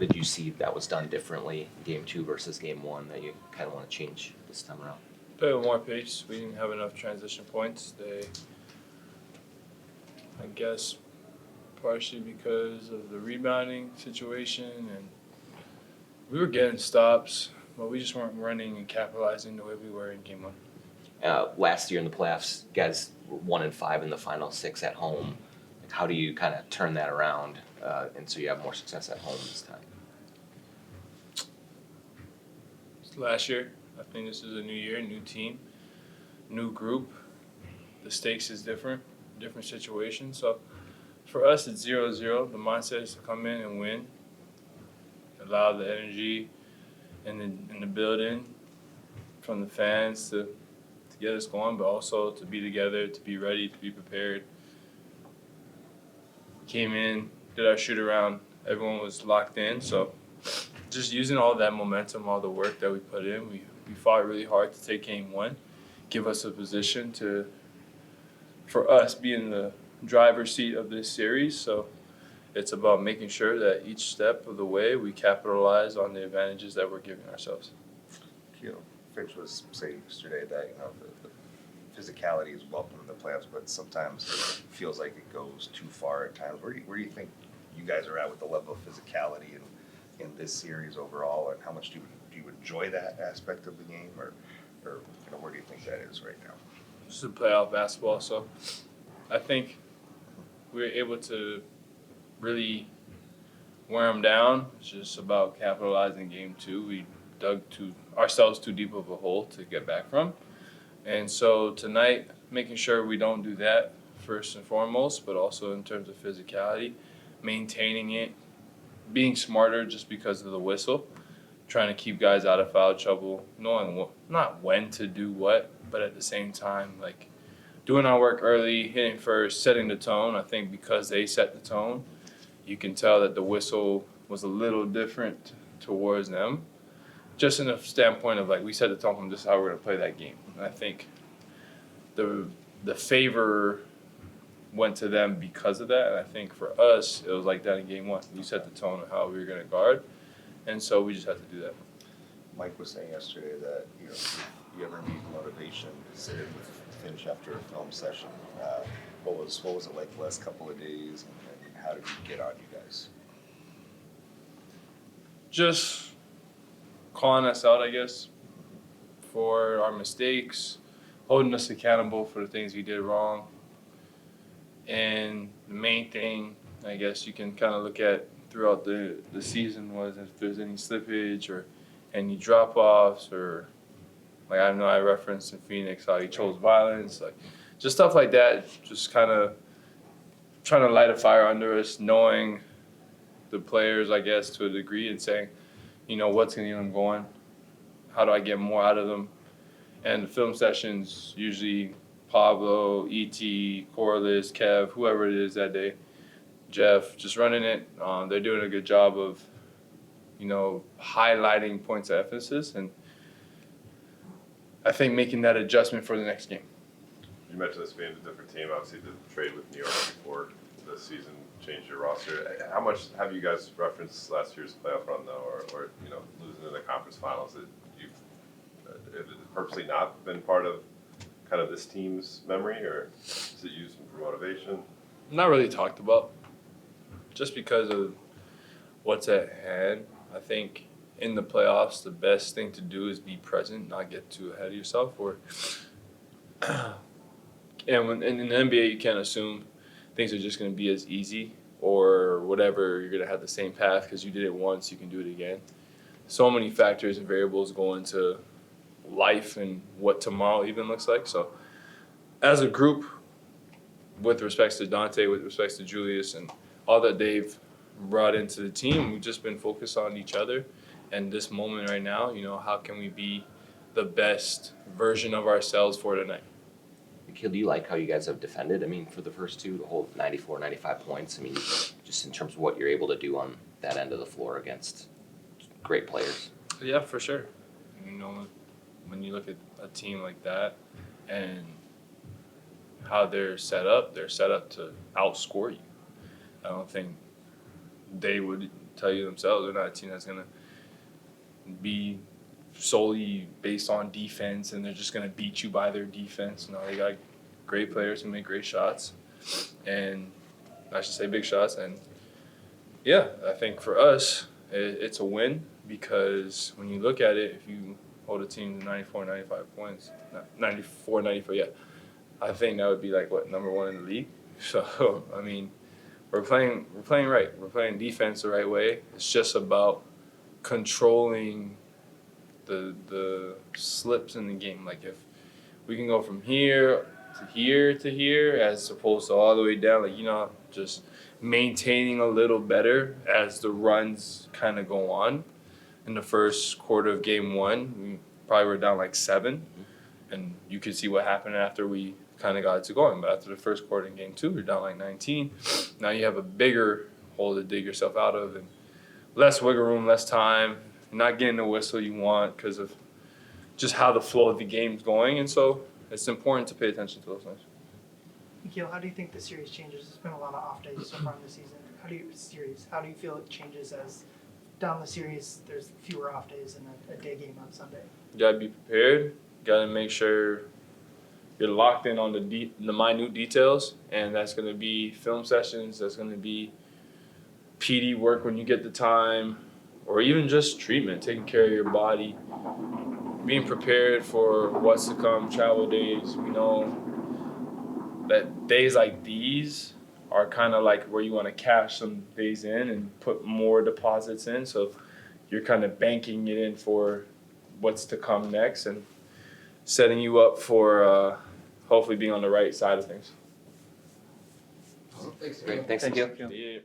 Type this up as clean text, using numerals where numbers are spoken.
did you see that was done differently game 2 versus game 1 that you kind of want to change this time around? Play with more pace. We didn't have enough transition points. I guess, partially because of the rebounding situation, and we were getting stops, but we just weren't running and capitalizing the way we were in game 1. Last year in the playoffs, you guys were 1-5 in the final 6 at home. How do you kind of turn that around, and so you have more success at home this time? Last year, I think this is a new year, new team, new group. The stakes is different situation. So for us, it's 0-0. The mindset is to come in and win, allow the energy in the building from the fans to get us going, but also to be together, to be ready, to be prepared. Came in, did our shoot around. Everyone was locked in. So just using all that momentum, all the work that we put in, we fought really hard to take game 1, give us a position for us be in the driver's seat of this series. So it's about making sure that each step of the way we capitalize on the advantages that we're giving ourselves. Fitch was saying yesterday that the physicality is welcome in the playoffs, but sometimes it feels like it goes too far at times. Where do you think you guys are at with the level of physicality in this series overall, and how much do you enjoy that aspect of the game, or where do you think that is right now? This is playoff basketball, so I think we were able to really wear them down. It's just about capitalizing game 2. We dug ourselves too deep of a hole to get back from. And so tonight, making sure we don't do that first and foremost, but also in terms of physicality, maintaining it, being smarter just because of the whistle, trying to keep guys out of foul trouble, knowing not when to do what, but at the same time, like doing our work early, hitting first, setting the tone. I think because they set the tone, you can tell that the whistle was a little different towards them. Just in the standpoint of, like, we set the tone from this is how we're going to play that game. And I think the favor went to them because of that. And I think for us, it was like that in game 1. We set the tone of how we were going to guard. And so we just had to do that. Mike was saying yesterday that, if you ever need motivation to sit in with Finch after a film session, what was it like the last couple of days, and how did he get on you guys? Just calling us out, I guess, for our mistakes, holding us accountable for the things we did wrong. And the main thing, I guess, you can kind of look at throughout the season was if there's any slippage or any drop-offs, or, like, I know I referenced in Phoenix how he chose violence, like just stuff like that, just kind of trying to light a fire under us, knowing the players, I guess, to a degree, and saying, what's going to get them going? How do I get more out of them? And the film sessions, usually Pablo, E.T., Corliss, Kev, whoever it is that day, Jeff, just running it. They're doing a good job of, highlighting points of emphasis, and I think making that adjustment for the next game. You mentioned this being a different team. Obviously, the trade with New York before the season changed your roster. How much have you guys referenced last year's playoff run, though, or losing in the conference finals? That you've purposely not been part of kind of this team's memory, or is it used for motivation? Not really talked about, just because of what's at hand. I think in the playoffs, the best thing to do is be present, not get too ahead of yourself. And in the NBA, you can't assume things are just going to be as easy or whatever. You're going to have the same path because you did it once, you can do it again. So many factors and variables go into life and what tomorrow even looks like. So as a group, with respects to Dante, with respects to Julius, and all that they've brought into the team, we've just been focused on each other and this moment right now. How can we be the best version of ourselves for tonight? Nickeil, do you like how you guys have defended? I mean, for the first 2, the whole 94, 95 points. I mean, just in terms of what you're able to do on that end of the floor against great players. Yeah, for sure. When you look at a team like that and how they're set up to outscore you. I don't think they would tell you themselves. They're not a team that's gonna be solely based on defense and they're just gonna beat you by their defense. No, they got great players who make great shots, and I should say big shots. And yeah, I think for us, it's a win because when you look at it, if you hold a team to 94, 95 points, 94, 95, yeah, I think that would be like what, number 1 in the league. So I mean, we're playing right. We're playing defense the right way. It's just about controlling the slips in the game. Like if we can go from here to here to here as opposed to all the way down, like, you know, just maintaining a little better as the runs kind of go on. In the first quarter of game 1, we probably were down like 7, and you could see what happened after we kind of got it to going. But after the first quarter in game 2, we're down like 19. Now you have a bigger hole to dig yourself out of, and less wiggle room, less time. You're not getting the whistle you want because of just how the flow of the game's going, and so it's important to pay attention to those things. Nickeil, how do you think the series changes? There's been a lot of off days so far in the season. How do you feel it changes as down the series there's fewer off days and a day game on Sunday? You gotta be prepared. You gotta make sure you're locked in on the minute details, and that's gonna be film sessions. That's gonna be PD work when you get the time, or even just treatment, taking care of your body, being prepared for what's to come, travel days. We know that days like these are kind of like where you want to cash some days in and put more deposits in. So you're kind of banking it in for what's to come next and setting you up for hopefully being on the right side of things. Great, thanks, Nickeil. Yeah.